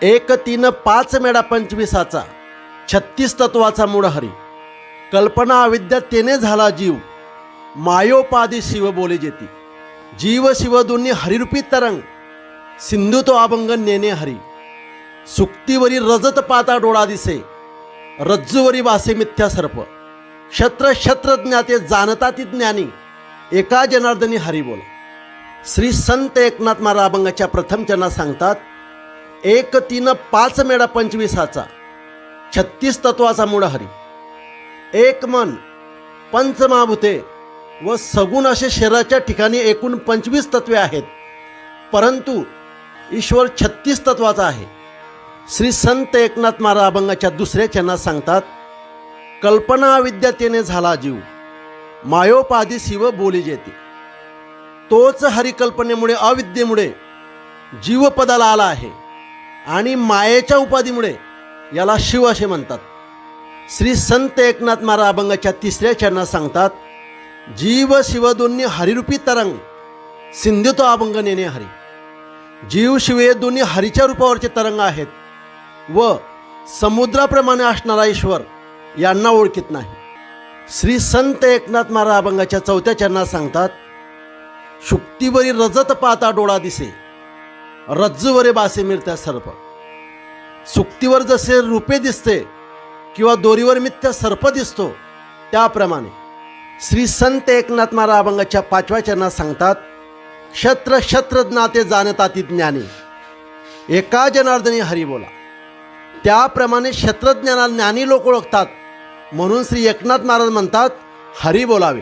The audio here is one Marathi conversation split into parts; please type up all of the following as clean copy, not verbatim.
एक तीन पाच मेढा पंचवीसाचा 36 तत्वाचा मूळ हरी. कल्पना अविद्या तेने झाला जीव, मायोपादी शिव बोले जेती. जीव शिव दोन्ही हरिरूपी तरंग, सिंधू तो अभंग नेने हरी. सुक्तीवरी रजत पाता डोळा दिसे, रज्जूवरी वासे मिथ्या सर्प. क्षत्र क्षत्रज्ञाते जाणता ती ज्ञानी, एका जनार्दनी हरी बोला. श्री संत एकनाथ महाराज अभंगाच्या प्रथम चरणात सांगतात, एक तीन पाच मेढा पंचवीसाचा 36 तत्वाचा मूळ हरी. एक मन, पंचमहाभूते व सगुण असे शरीराच्या ठिकाणी एकूण 25 तत्वे आहेत, परंतु ईश्वर 36 तत्वाचा आहे. श्री संत एकनाथ महाराज अभंगाच्या दुसऱ्या चरणात सांगतात, कल्पना विद्यातेने झाला जीव, मायोपादी शिव बोली जेते. तोच हरिकल्पनेमुळे अविद्येमुळे जीवपदाला आला आहे आणि मायेच्या उपाधीमुळे याला शिव असे म्हणतात. श्री संत एकनाथ महाराज अभंगाच्या तिसऱ्या चरणात सांगतात, जीव शिव दोन्ही हरिरूपी तरंग, सिंधू तो अभंग नेणे हरी. जीव शिव हे दोन्ही हरीच्या रूपावरचे तरंग आहेत व समुद्राप्रमाणे असणारा ईश्वर यांना ओळखीत नाही. श्री संत एकनाथ महाराज अभंगाच्या चौथ्या चरणात सांगतात, शुक्तीवरी रजत पाता डोळा दिसे, रज्जूवरे बासे मिळत्या सर्प. सुक्तीवर जसे रूपे दिसते किंवा दोरीवर मिथ्या सर्प दिसतो, त्याप्रमाणे श्री संत एकनाथ महाराज अभंगाच्या पाचव्या चरणात सांगतात, क्षत्र क्षत्रज्ञाते जाणता ती ज्ञानी, एका जनार्दनी हरी बोला. त्याप्रमाणे क्षत्रज्ञानाला ज्ञानी लोक ओळखतात, म्हणून श्री एकनाथ महाराज म्हणतात, हरी बोलावे.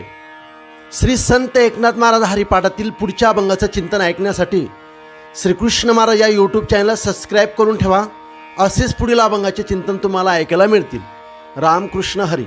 श्री संत एकनाथ महाराज हरिपाठातील पुढच्या अभंगाचं चिंतन ऐकण्यासाठी श्रीकृष्ण महाराज या यूट्यूब चॅनलला सबस्क्राईब करून ठेवा. असेच पुढील अभंगाचे चिंतन तुम्हाला ऐकायला मिळतील. रामकृष्ण हरी.